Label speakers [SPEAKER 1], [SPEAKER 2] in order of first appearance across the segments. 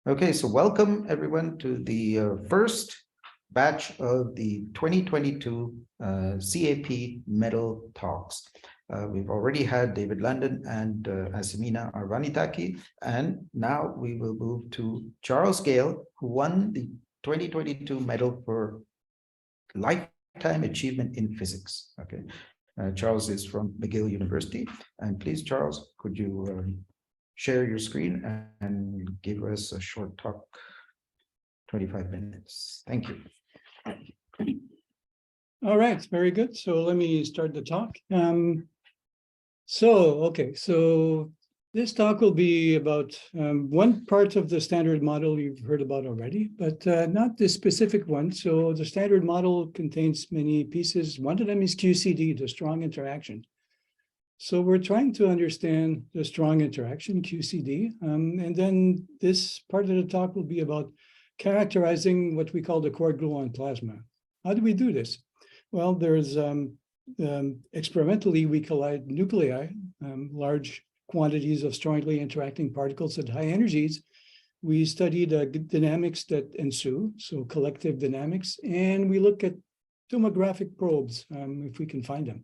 [SPEAKER 1] Okay, so welcome everyone to the first batch of the 2022 CAP Medal Talks. We've already had David London and Asimina Arvanitaki, and now we will move to Charles Gale, who won the 2022 medal for lifetime achievement in physics. Okay, Charles is from McGill University, and please, Charles, could you share your screen and give us a short talk, 25 minutes. Thank you.
[SPEAKER 2] All right, very good. So let me start the talk. So this talk will be about one part of the standard model you've heard about already, but not the specific one. So the standard model contains many pieces. One of them is QCD, the strong interaction. So we're trying to understand the strong interaction, QCD, and then this part of the talk will be about characterizing what we call the quark-gluon plasma. How do we do this? Well, there's experimentally, we collide nuclei, large quantities of strongly interacting particles at high energies. We study the dynamics that ensue, so collective dynamics, and we look at tomographic probes, if we can find them.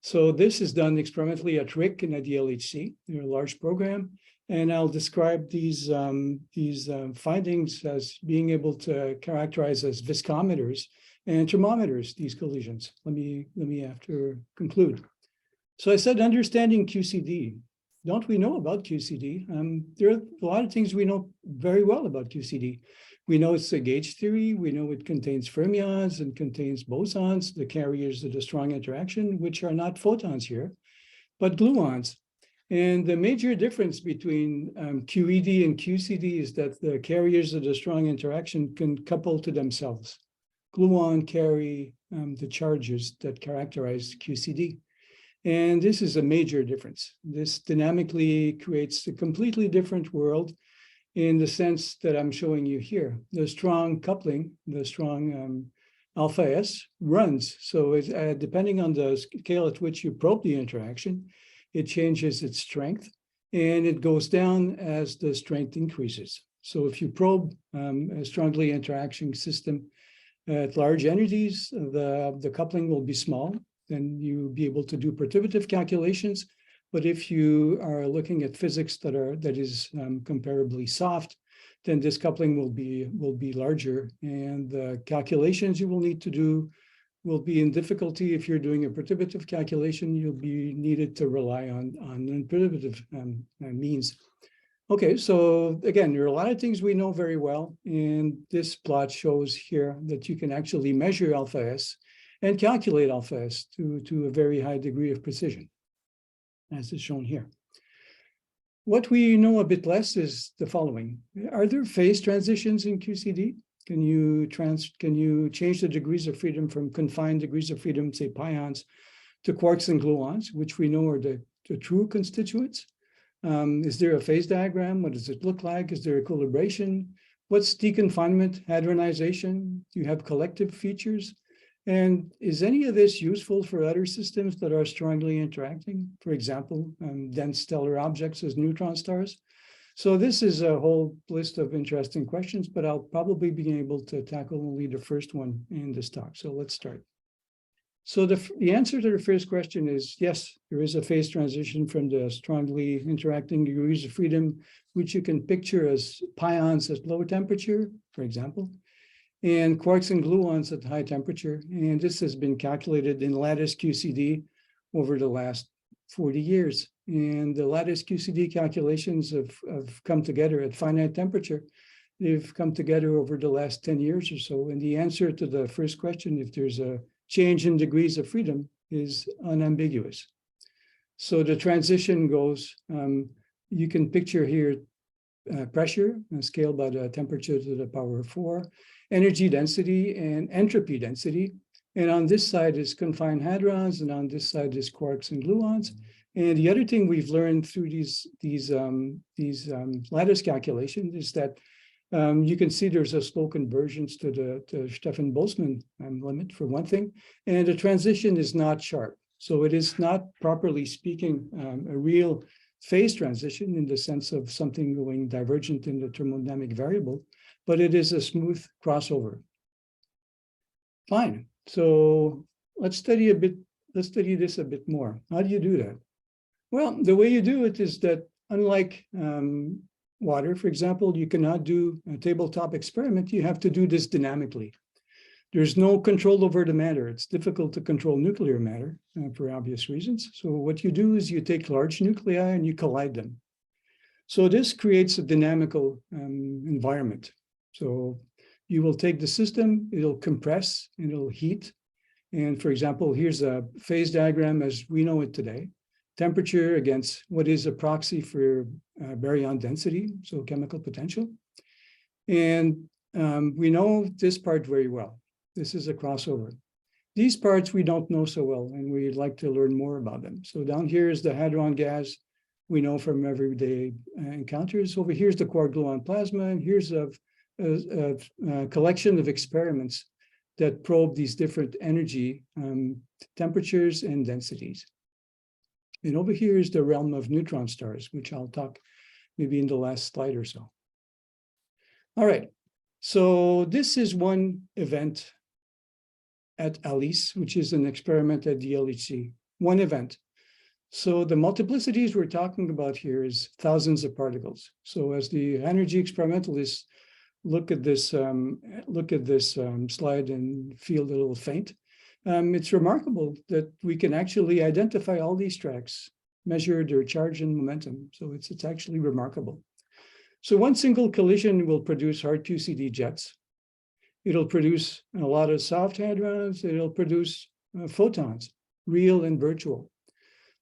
[SPEAKER 2] So this is done experimentally at RIC and at the LHC. They're a large program, and I'll describe these findings as being able to characterize as viscometers and thermometers, these collisions. Let me after conclude. So I said understanding QCD. Don't we know about QCD? There are a lot of things we know very well about QCD. We know it's a gauge theory. We know it contains fermions and contains bosons, the carriers of the strong interaction, which are not photons here, but gluons. And the major difference between QED and QCD is that the carriers of the strong interaction can couple to themselves. Gluon carry the charges that characterize QCD. And this is a major difference. This dynamically creates a completely different world in the sense that I'm showing you here. The strong coupling, the strong alpha S runs. So it's, depending on the scale at which you probe the interaction, it changes its strength and it goes down as the strength increases. So if you probe a strongly interacting system at large energies, the coupling will be small, then you'll be able to do perturbative calculations. But if you are looking at physics that is comparably soft, then this coupling will be larger, and the calculations you will need to do will be in difficulty. If you're doing a perturbative calculation, you'll be needed to rely on non-perturbative means. Okay, so again, there are a lot of things we know very well, and this plot shows here that you can actually measure alpha S and calculate alpha S to a very high degree of precision, as is shown here. What we know a bit less is the following. Are there phase transitions in QCD? Can you change the degrees of freedom from confined degrees of freedom, say pions, to quarks and gluons, which we know are the true constituents? Is there a phase diagram? What does it look like? Is there equilibration? What's deconfinement, hadronization? Do you have collective features? And is any of this useful for other systems that are strongly interacting? For example, dense stellar objects as neutron stars. So this is a whole list of interesting questions, but I'll probably be able to tackle only the first one in this talk. So let's start. So the answer to the first question is yes, there is a phase transition from the strongly interacting degrees of freedom, which you can picture as pions at low temperature, for example, and quarks and gluons at high temperature. And this has been calculated in lattice QCD over the last 40 years. And the lattice QCD calculations have come together at finite temperature. They've come together over the last 10 years or so. And the answer to the first question, if there's a change in degrees of freedom, is unambiguous. So the transition goes, you can picture here pressure, scaled by the temperature to the power of 4, energy density and entropy density. And on this side is confined hadrons, and on this side is quarks and gluons. And the other thing we've learned through these lattice calculations is that you can see there's a slow convergence to the Stefan-Boltzmann limit, for one thing, and the transition is not sharp. So it is not, properly speaking, a real phase transition in the sense of something going divergent in the thermodynamic variable, but it is a smooth crossover. Fine. So let's study this a bit more. How do you do that? Well, the way you do it is that unlike water, for example, you cannot do a tabletop experiment. You have to do this dynamically. There's no control over the matter. It's difficult to control nuclear matter for obvious reasons. So what you do is you take large nuclei and you collide them. So this creates a dynamical environment. So you will take the system, it'll compress, and it'll heat. And for example, here's a phase diagram as we know it today. Temperature against what is a proxy for baryon density, so chemical potential. And we know this part very well. This is a crossover. These parts we don't know so well, and we'd like to learn more about them. So down here is the hadron gas we know from everyday encounters. Over here's the quark-gluon plasma, and here's a collection of experiments that probe these different energy temperatures and densities. And over here is the realm of neutron stars, which I'll talk maybe in the last slide or so. All right, so this is one event at ALICE, which is an experiment at the LHC, one event. So the multiplicities we're talking about here is thousands of particles. So as the energy experimentalists look at this slide and feel a little faint, it's remarkable that we can actually identify all these tracks, measure their charge and momentum. So it's actually remarkable. So one single collision will produce hard QCD jets. It'll produce a lot of soft hadrons. It'll produce photons, real and virtual.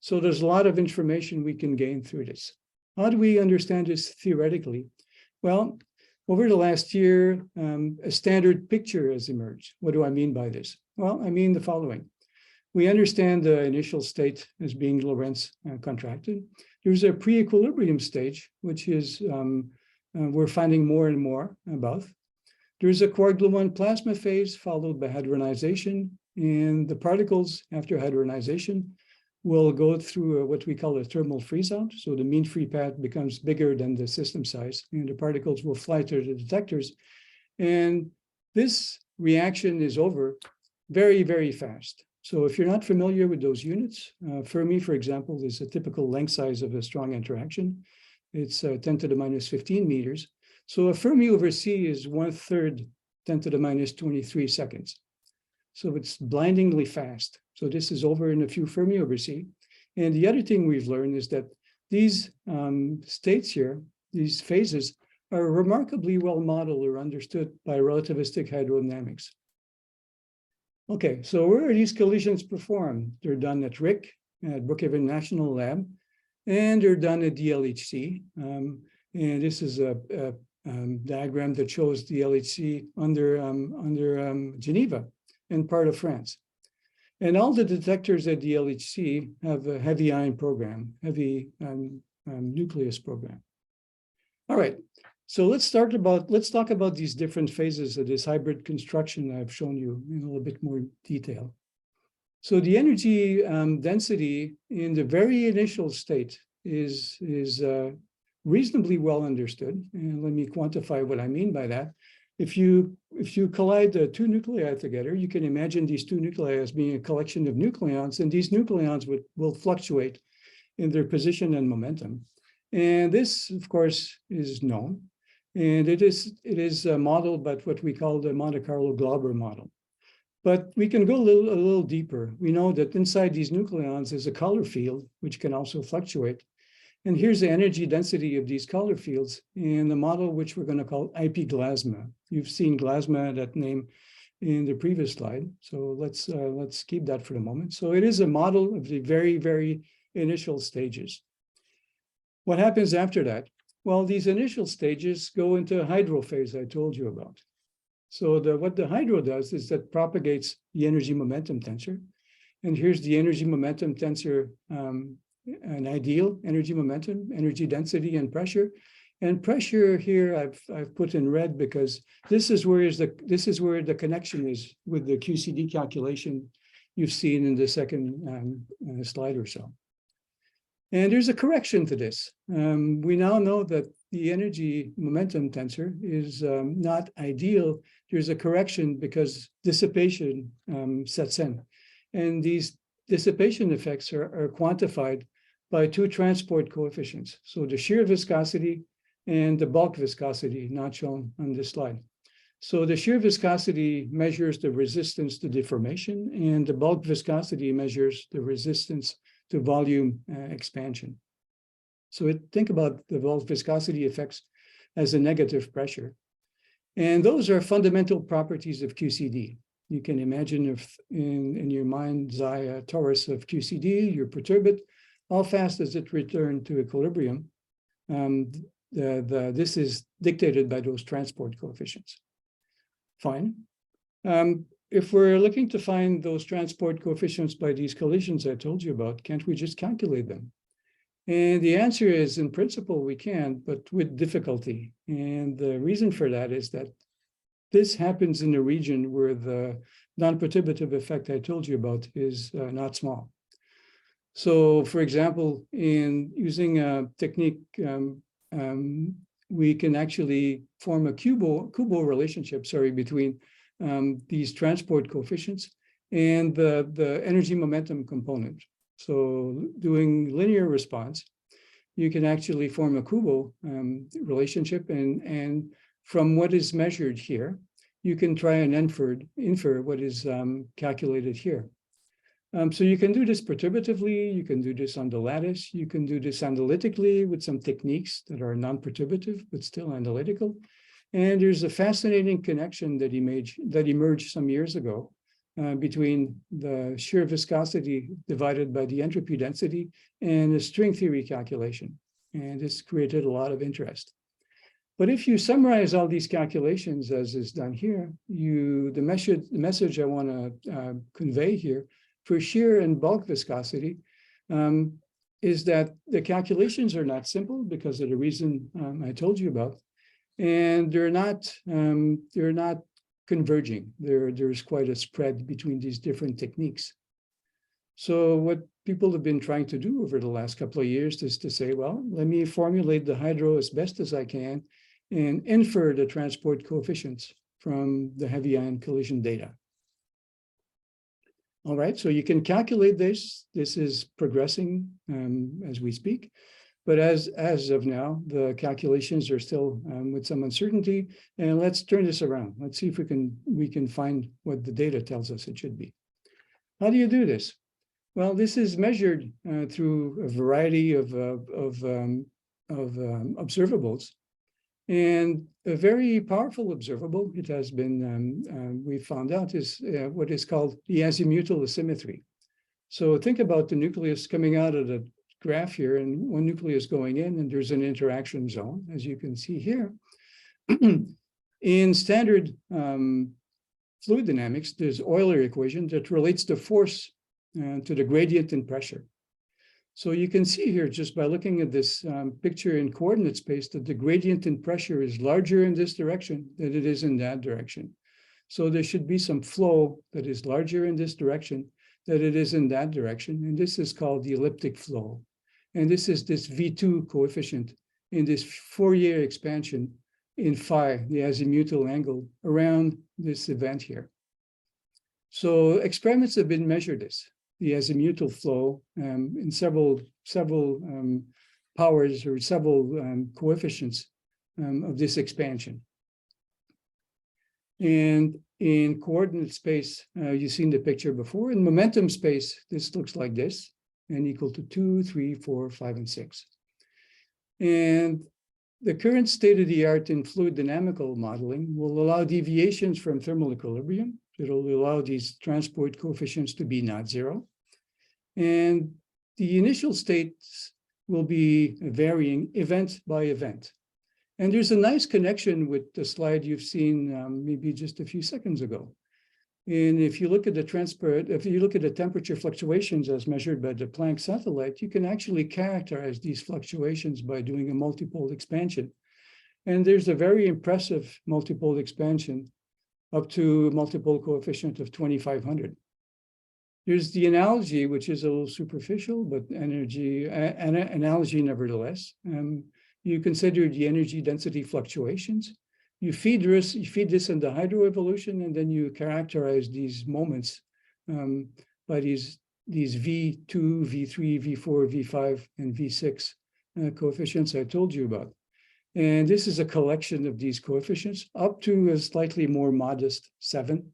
[SPEAKER 2] So there's a lot of information we can gain through this. How do we understand this theoretically? Well, over the last year, a standard picture has emerged. What do I mean by this? Well, I mean the following. We understand the initial state as being Lorentz contracted. There's a pre-equilibrium stage, which is we're finding more and more about. There's a quark-gluon plasma phase followed by hadronization, and the particles after hadronization will go through what we call a thermal freeze-out. So the mean free path becomes bigger than the system size, and the particles will fly to the detectors. And this reaction is over very, very fast. So if you're not familiar with those units, Fermi, for example, is a typical length size of a strong interaction. It's 10 to the minus 15 meters. So a Fermi over C is 1/3 10 to the minus 23 seconds. So it's blindingly fast. So this is over in a few Fermi over C. And the other thing we've learned is that these states here, these phases, are remarkably well modeled or understood by relativistic hydrodynamics. Okay, so where are these collisions performed? They're done at RIC, at Brookhaven National Lab, and they're done at the LHC. And this is a diagram that shows the LHC under Geneva and part of France. And all the detectors at the LHC have a heavy ion program, heavy nucleus program. All right, so let's talk about these different phases of this hybrid construction I've shown you in a little bit more detail. So the energy density in the very initial state is reasonably well understood. And let me quantify what I mean by that. If you collide the two nuclei together, you can imagine these two nuclei as being a collection of nucleons, and these nucleons will fluctuate in their position and momentum. And this, of course, is known. And it is modeled by what we call the Monte Carlo Glauber model. But we can go a little deeper. We know that inside these nucleons is a color field, which can also fluctuate. And here's the energy density of these color fields in the model, which we're going to call IP Glasma. You've seen Glasma, that name, in the previous slide. So let's keep that for the moment. So it is a model of the very, very initial stages. What happens after that? Well, these initial stages go into a hydro phase I told you about. So what the hydro does is that propagates the energy momentum tensor. And here's the energy momentum tensor, an ideal energy momentum, energy density, and pressure. And pressure here I've put in red because this is where the connection is with the QCD calculation you've seen in the second slide or so. And there's a correction to this. We now know that the energy momentum tensor is not ideal. There's a correction because dissipation sets in. And these dissipation effects are quantified by two transport coefficients. So the shear viscosity and the bulk viscosity, not shown on this slide. So the shear viscosity measures the resistance to deformation, and the bulk viscosity measures the resistance to volume expansion. So think about the bulk viscosity effects as a negative pressure. And those are fundamental properties of QCD. You can imagine if in your mind's eye a torus of QCD, you perturb it, how fast does it return to equilibrium? This is dictated by those transport coefficients. Fine. If we're looking to find those transport coefficients by these collisions I told you about, can't we just calculate them? And the answer is, in principle, we can, but with difficulty. And the reason for that is that this happens in a region where the non-perturbative effect I told you about is not small. So, for example, in using a technique, we can actually form a cubo relationship, between these transport coefficients and the energy momentum component. So doing linear response, you can actually form a cubo relationship, and from what is measured here, you can try and infer what is calculated here. So you can do this perturbatively, you can do this on the lattice, you can do this analytically with some techniques that are non-perturbative, but still analytical. And there's a fascinating connection that emerged some years ago between the shear viscosity divided by the entropy density and the string theory calculation. And this created a lot of interest. But if you summarize all these calculations as is done here, the message I want to convey here for shear and bulk viscosity is that the calculations are not simple because of the reason I told you about, and they're not converging. There's quite a spread between these different techniques. So what people have been trying to do over the last couple of years is to say, well, let me formulate the hydro as best as I can and infer the transport coefficients from the heavy ion collision data. All right, so you can calculate this. This is progressing as we speak. But as of now, the calculations are still with some uncertainty. And let's turn this around. Let's see if we can find what the data tells us it should be. How do you do this? Well, this is measured through a variety of observables. And a very powerful observable, it has been, we found out, is what is called the azimuthal asymmetry. So think about the nucleus coming out of the graph here, and one nucleus going in, and there's an interaction zone, as you can see here. In standard fluid dynamics, there's Euler equation that relates the force to the gradient in pressure. So you can see here, just by looking at this picture in coordinate space, that the gradient in pressure is larger in this direction than it is in that direction. So there should be some flow that is larger in this direction than it is in that direction. And this is called the elliptic flow. And this is this V2 coefficient in this Fourier expansion in phi, the azimuthal angle, around this event here. So experiments have been measured this, the azimuthal flow in several powers or several coefficients of this expansion. And in coordinate space, you've seen the picture before. In momentum space, this looks like this, n equal to 2, 3, 4, 5, and 6. And the current state-of-the-art in fluid dynamical modeling will allow deviations from thermal equilibrium. It'll allow these transport coefficients to be not zero. And the initial states will be varying event by event. And there's a nice connection with the slide you've seen maybe just a few seconds ago. And if you look at the temperature fluctuations as measured by the Planck satellite, you can actually characterize these fluctuations by doing a multipole expansion. And there's a very impressive multipole expansion up to a multipole coefficient of 2,500. There's the analogy, which is a little superficial, but analogy nevertheless. You consider the energy density fluctuations. You feed this into hydroevolution, and then you characterize these moments by these V2, V3, V4, V5, and V6 coefficients I told you about. And this is a collection of these coefficients up to a slightly more modest 7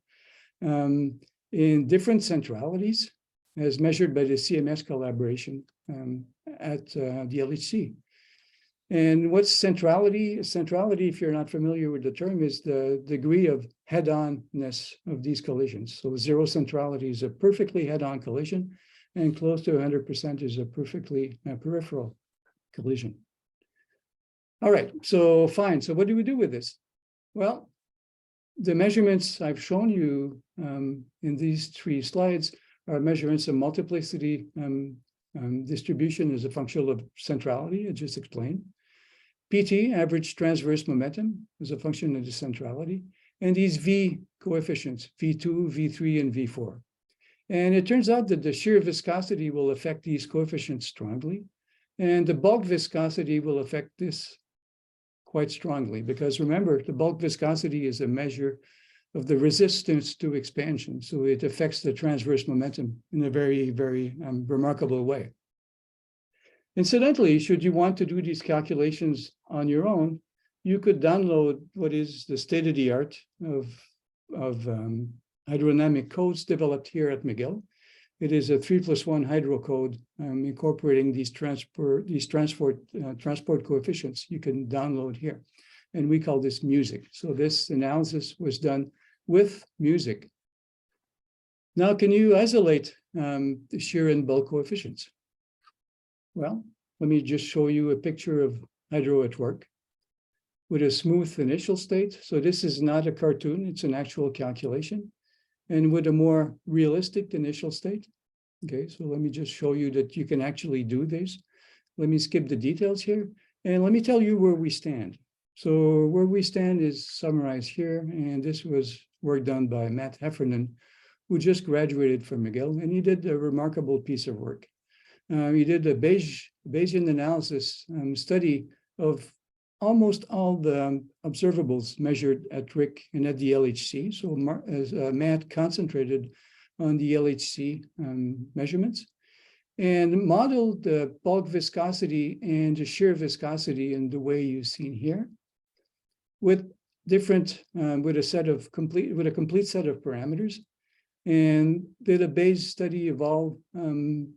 [SPEAKER 2] in different centralities as measured by the CMS collaboration at the LHC. And what's centrality? Centrality, if you're not familiar with the term, is the degree of head-onness of these collisions. So 0 centrality is a perfectly head-on collision, and close to 100% is a perfectly peripheral collision. All right, so fine. So what do we do with this? Well, the measurements I've shown you in these 3 slides are measurements of multiplicity distribution as a function of centrality, I just explained. PT, average transverse momentum, is a function of the centrality. And these V coefficients, V2, V3, and V4. And it turns out that the shear viscosity will affect these coefficients strongly. And the bulk viscosity will affect this quite strongly, because remember, the bulk viscosity is a measure of the resistance to expansion. So it affects the transverse momentum in a very, very remarkable way. Incidentally, should you want to do these calculations on your own, you could download what is the state-of-the-art of hydrodynamic codes developed here at McGill. It is a 3+1 hydro code incorporating these transport coefficients you can download here. And we call this music. So this analysis was done with music. Now, can you isolate the shear and bulk coefficients? Well, let me just show you a picture of hydro at work with a smooth initial state. So this is not a cartoon, it's an actual calculation. And with a more realistic initial state. Okay, so let me just show you that you can actually do this. Let me skip the details here. And let me tell you where we stand. So where we stand is summarized here. And this was work done by Matt Heffernan, who just graduated from McGill. And he did a remarkable piece of work. He did a Bayesian analysis study of almost all the observables measured at RIC and at the LHC. So Matt concentrated on the LHC measurements and modeled the bulk viscosity and the shear viscosity in the way you've seen here with different, with a complete set of parameters, and did a Bayes study of all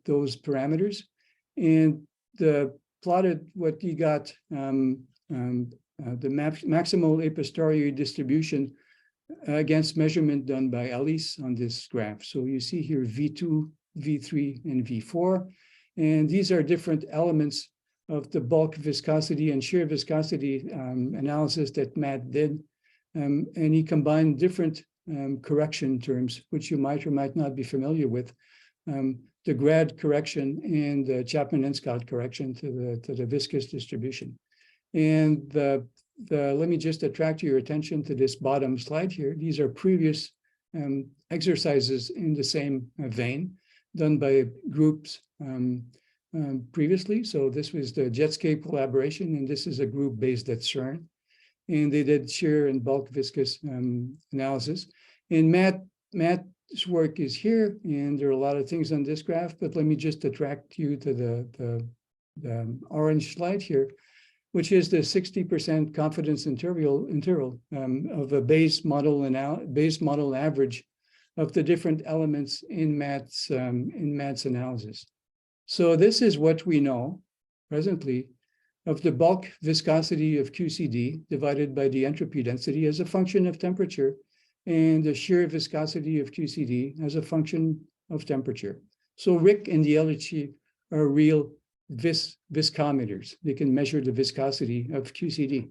[SPEAKER 2] those parameters, and plotted what he got, the maximal a posteriori distribution against measurement done by Alice on this graph. So you see here V2, V3, and V4, and these are different elements of the bulk viscosity and shear viscosity analysis that Matt did, and he combined different correction terms, which you might or might not be familiar with, the grad correction and the Chapman-Enskott correction to the viscous distribution. And let me just attract your attention to this bottom slide here. These are previous exercises in the same vein done by groups previously. So this was the Jetscape collaboration, and this is a group based at CERN. And they did shear and bulk viscous analysis. And Matt's work is here, and there are a lot of things on this graph, but let me just attract you to the orange slide here, which is the 60% confidence interval of a Bayes model average of the different elements in Matt's analysis. So this is what we know presently of the bulk viscosity of QCD divided by the entropy density as a function of temperature, and the shear viscosity of QCD as a function of temperature. So RIC and the LHC are real viscometers. They can measure the viscosity of QCD.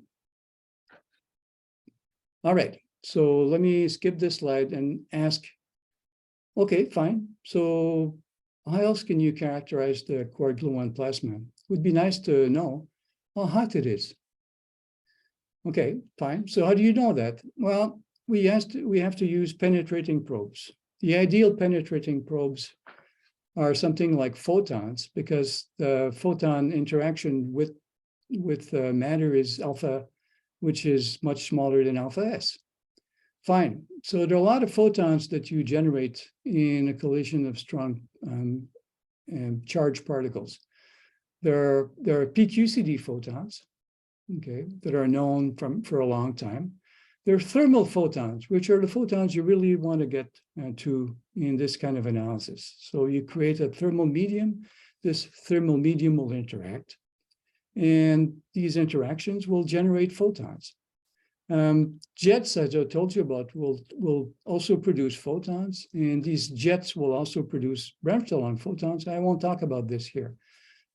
[SPEAKER 2] All right, so let me skip this slide and ask, okay, fine. So how else can you characterize the quark gluon plasma? It would be nice to know how hot it is. Okay, fine. So how do you know that? Well, we have to use penetrating probes. The ideal penetrating probes are something like photons, because the photon interaction with matter is alpha, which is much smaller than alpha S. Fine. So there are a lot of photons that you generate in a collision of strong charged particles. There are PQCD photons, okay, that are known for a long time. There are thermal photons, which are the photons you really want to get to in this kind of analysis. So you create a thermal medium. This thermal medium will interact, and these interactions will generate photons. Jets, as I told you about, will also produce photons, and these jets will also produce branched-along photons. I won't talk about this here.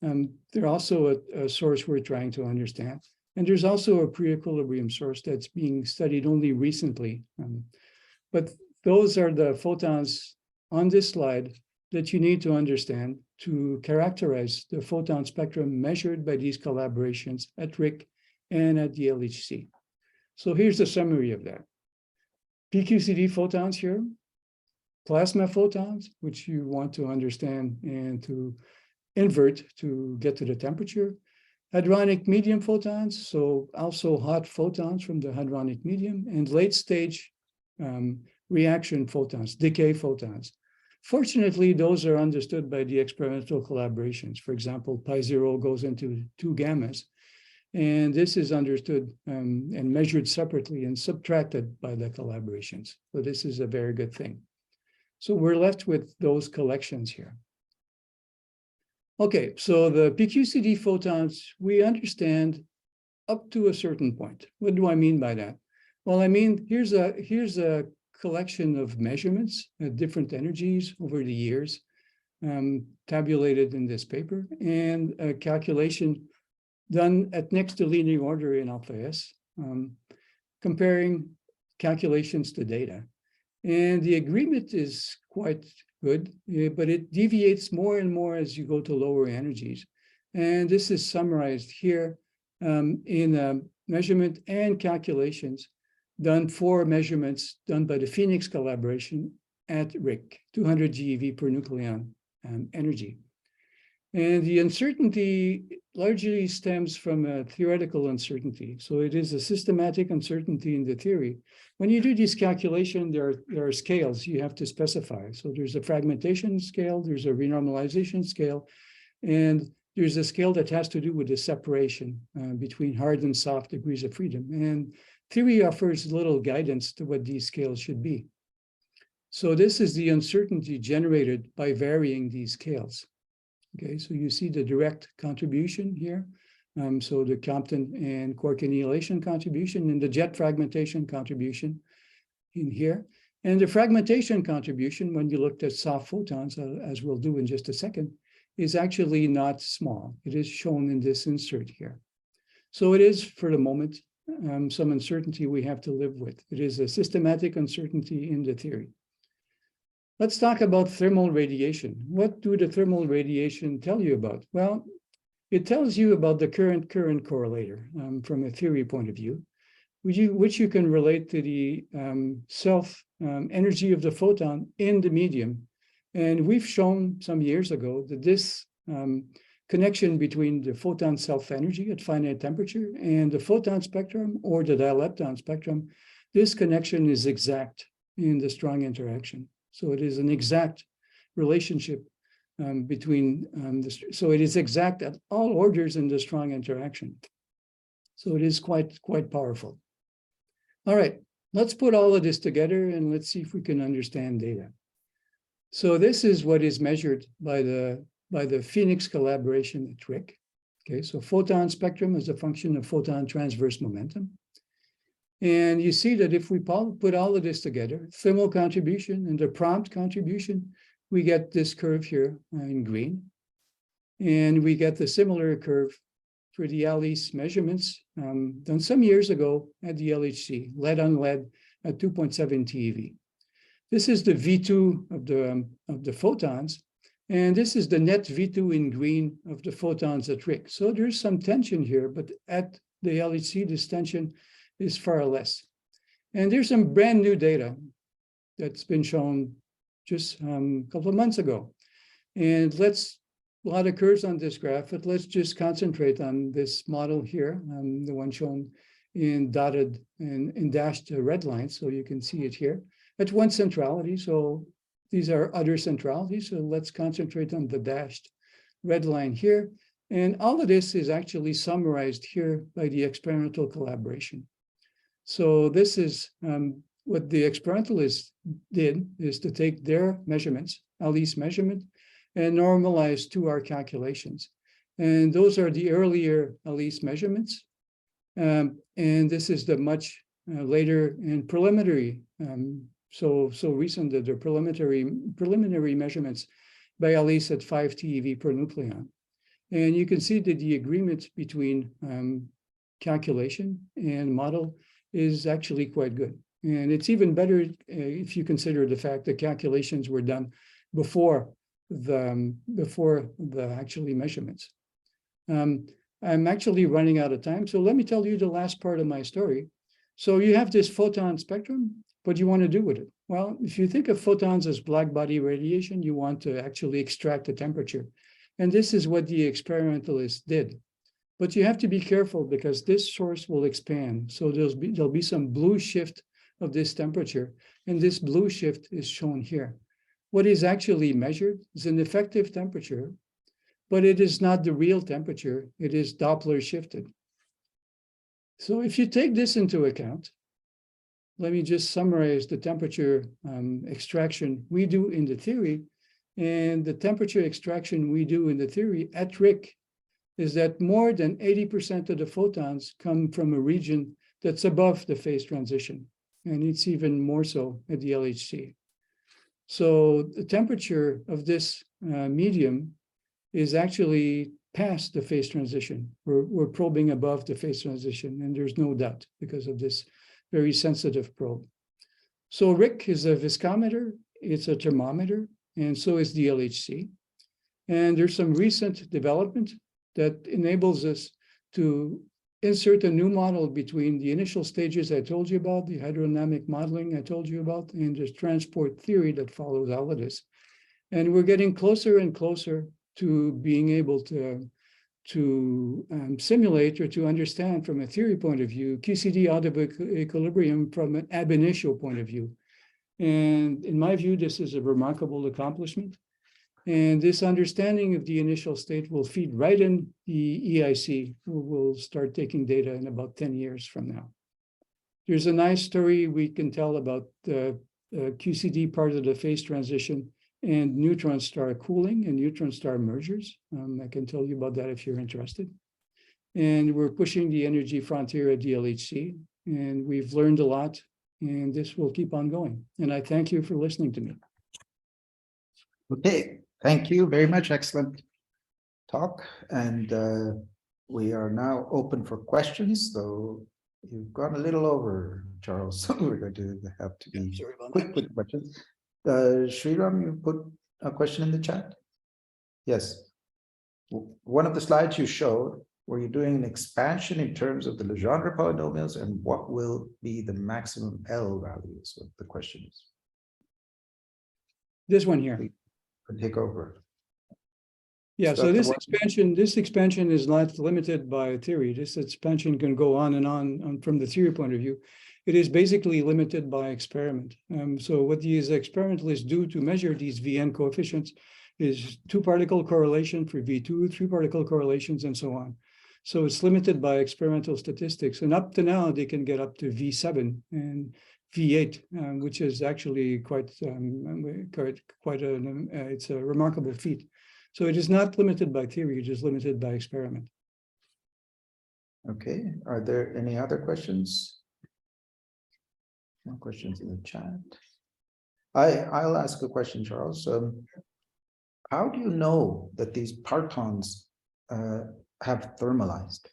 [SPEAKER 2] They're also a source we're trying to understand. And there's also a pre-equilibrium source that's being studied only recently. But those are the photons on this slide that you need to understand to characterize the photon spectrum measured by these collaborations at RIC and at the LHC. So here's a summary of that. PQCD photons here, plasma photons, which you want to understand and to invert to get to the temperature. Hadronic medium photons, so also hot photons from the hadronic medium, and late stage reaction photons, decay photons. Fortunately, those are understood by the experimental collaborations. For example, pi0 goes into 2 gammas, and this is understood and measured separately and subtracted by the collaborations. So this is a very good thing. So we're left with those collections here. Okay, so the PQCD photons, we understand up to a certain point. What do I mean by that? Well, I mean, here's a collection of measurements at different energies over the years, tabulated in this paper, and a calculation done at next to linear order in alpha S, comparing calculations to data. And the agreement is quite good, but it deviates more and more as you go to lower energies. And this is summarized here in a measurement and calculations done for measurements done by the Phoenix collaboration at RIC, 200 GeV per nucleon energy. And the uncertainty largely stems from a theoretical uncertainty. So it is a systematic uncertainty in the theory. When you do this calculation, there are scales you have to specify. So there's a fragmentation scale, there's a renormalization scale, and there's a scale that has to do with the separation between hard and soft degrees of freedom. And theory offers little guidance to what these scales should be. So this is the uncertainty generated by varying these scales. Okay, so you see the direct contribution here. So the Compton and quark annihilation contribution and the jet fragmentation contribution in here. And the fragmentation contribution, when you looked at soft photons, as we'll do in just a second, is actually not small. It is shown in this insert here. So it is, for the moment, some uncertainty we have to live with. It is a systematic uncertainty in the theory. Let's talk about thermal radiation. What do the thermal radiation tell you about? Well, it tells you about the current correlator from a theory point of view, which you can relate to the self-energy of the photon in the medium. And we've shown some years ago that this connection between the photon self-energy at finite temperature and the photon spectrum or the dilepton spectrum, this connection is exact in the strong interaction. So it is an exact relationship between, so it is exact at all orders in the strong interaction. So it is quite powerful. All right, let's put all of this together and let's see if we can understand data. So this is what is measured by the Phoenix collaboration at RIC. Okay, so photon spectrum is a function of photon transverse momentum. And you see that if we put all of this together, thermal contribution and the prompt contribution, we get this curve here in green. And we get the similar curve for the ALICE measurements done some years ago at the LHC, lead on lead at 2.7 TeV. This is the V2 of the photons, and this is the net V2 in green of the photons at RIC. So there's some tension here, but at the LHC, this tension is far less. And there's some brand new data that's been shown just a couple of months ago. And a lot of curves on this graph, but let's just concentrate on this model here, the one shown in dotted and in dashed red lines, so you can see it here. That's one centrality, so these are other centralities, so let's concentrate on the dashed red line here. And all of this is actually summarized here by the experimental collaboration. So this is what the experimentalists did, is to take their measurements, Ali's measurement, and normalize to our calculations. And those are the earlier Ali's measurements. And this is the much later and preliminary, so recent that they're preliminary measurements by Alice at 5 TeV per nucleon. And you can see that the agreement between calculation and model is actually quite good. And it's even better if you consider the fact that calculations were done before the actually measurements. I'm actually running out of time, so let me tell you the last part of my story. So you have this photon spectrum. What do you want to do with it? Well, if you think of photons as black body radiation, you want to actually extract the temperature. And this is what the experimentalists did. But you have to be careful because this source will expand. So there'll be some blue shift of this temperature. And this blue shift is shown here. What is actually measured is an effective temperature, but it is not the real temperature. It is Doppler shifted. So if you take this into account, let me just summarize the temperature extraction we do in the theory. And the temperature extraction we do in the theory at RIC is that more than 80% of the photons come from a region that's above the phase transition. And it's even more so at the LHC. So the temperature of this medium is actually past the phase transition. We're probing above the phase transition, and there's no doubt because of this very sensitive probe. So RIC is a viscometer, it's a thermometer, and so is the LHC. And there's some recent development that enables us to insert a new model between the initial stages I told you about, the hydrodynamic modeling I told you about, and the transport theory that follows all of this. And we're getting closer and closer to being able to simulate or to understand from a theory point of view, QCD out of equilibrium from an ab initio point of view. And in my view, this is a remarkable accomplishment. And this understanding of the initial state will feed right in the EIC, who will start taking data in about 10 years from now. There's a nice story we can tell about the QCD part of the phase transition and neutron star cooling and neutron star mergers. I can tell you about that if you're interested. And we're pushing the energy frontier at the LHC, and we've learned a lot, and this will keep on going. And I thank you for listening to me.
[SPEAKER 1] Okay, thank you very much. Excellent talk. And we are now open for questions. So you've gone a little over, Charles. So we're going to have to be quick with questions. Sriram, you put a question in the chat? Yes. One of the slides you showed, were you doing an expansion in terms of the Legendre polynomials, and what will be the maximum L values? What the question is.
[SPEAKER 2] This one here.
[SPEAKER 1] Take over.
[SPEAKER 2] Yeah, so this expansion is not limited by theory. This expansion can go on and on from the theory point of view. It is basically limited by experiment. So what these experimentalists do to measure these VN coefficients is 2-particle correlation for V2, 3-particle correlations, and so on. So it's limited by experimental statistics. And up to now, they can get up to V7 and V8, which is actually it's a remarkable feat. So it is not limited by theory, it is limited by experiment.
[SPEAKER 1] Okay, are there any other questions? No questions in the chat. I'll ask a question, Charles. How do you know that these partons have thermalized?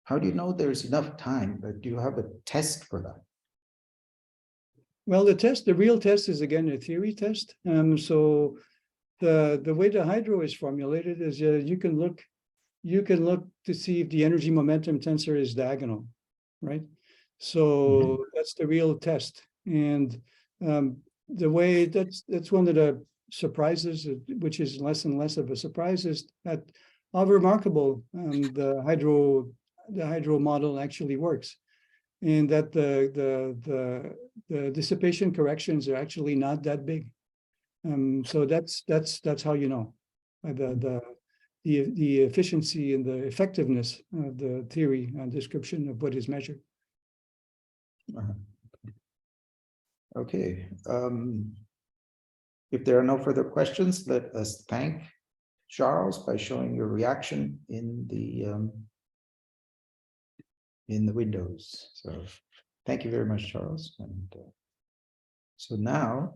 [SPEAKER 1] How do you know there's enough time? Do you have a test for that?
[SPEAKER 2] Well, the real test is again a theory test. So the way the hydro is formulated is you can look to see if the energy momentum tensor is diagonal, right? So that's the real test. And the way that's one of the surprises, which is less and less of a surprise, is that how remarkable the hydro model actually works, and that the dissipation corrections are actually not that big. So that's how you know the efficiency and the effectiveness of the theory and description of what is measured.
[SPEAKER 1] Okay. If there are no further questions, let us thank Charles by showing your reaction in the windows. So thank you very much, Charles. And so now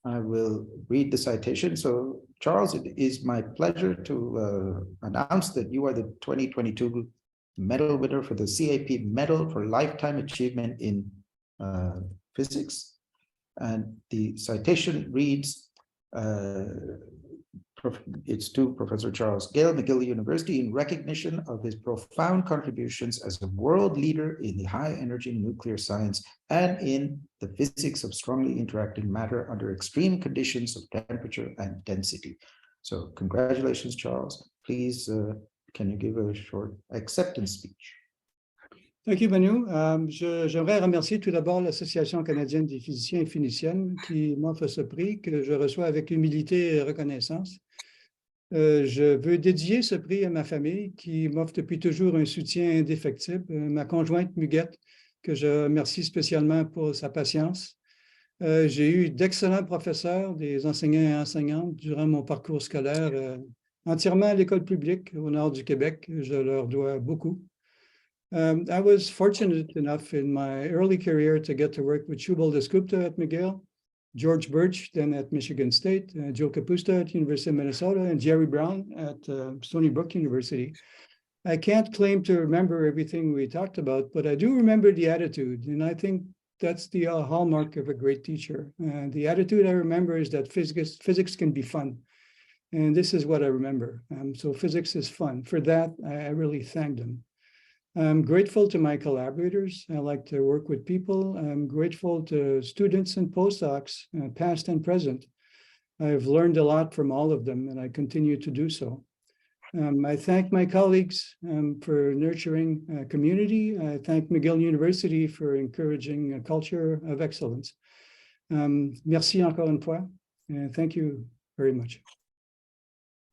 [SPEAKER 1] I will read the citation. So Charles, it is my pleasure to announce that you are the 2022 medal winner for the CAP Medal for Lifetime Achievement in Physics. And the citation reads, it's to Professor Charles Gale, McGill University, in recognition of his profound contributions as a world leader in the high-energy nuclear science and in the physics of strongly interacting matter under extreme conditions of temperature and density. So congratulations, Charles. Please, can you give a short acceptance speech?
[SPEAKER 2] Thank you, Manu. J'aimerais remercier tout d'abord l'Association canadienne des physiciens et physiciennes qui m'offre ce prix que je reçois avec humilité et reconnaissance. Je veux dédier ce prix à ma famille qui m'offre depuis toujours un soutien indéfectible, ma conjointe Muguette, que je remercie spécialement pour sa patience. J'ai eu d'excellents professeurs, des enseignants et enseignantes durant mon parcours scolaire, entièrement à l'école publique au nord du Québec. Je leur dois beaucoup. I was fortunate enough in my early career to get to work with Shubal Dasgupta at McGill, George Birch, then at Michigan State, Joe Capusta at University of Minnesota, and Jerry Brown at Stony Brook University. I can't claim to remember everything we talked about, but I do remember the attitude, and I think that's the hallmark of a great teacher. The attitude I remember is that physics can be fun, and this is what I remember. So physics is fun. For that, I really thank them. I'm grateful to my collaborators. I like to work with people. I'm grateful to students and postdocs, past and present. I've learned a lot from all of them, and I continue to do so. I thank my colleagues for nurturing a community. I thank McGill University for encouraging a culture of excellence. Merci encore une fois, and thank you very much.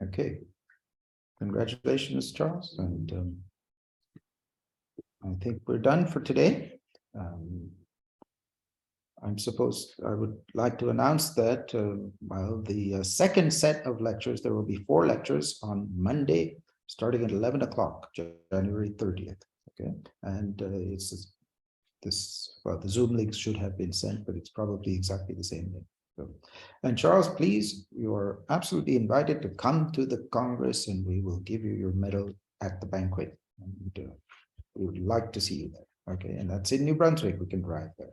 [SPEAKER 1] Okay. Congratulations, Charles. And I think we're done for today. I would like to announce that while the second set of lectures, there will be 4 lectures on Monday, starting at 11 o'clock, January 30th. Okay, and the Zoom links should have been sent, but it's probably exactly the same link. So, and Charles, please, you are absolutely invited to come to the Congress, and we will give you your medal at the banquet. And, we would like to see you there. Okay, and that's in New Brunswick. We can drive there.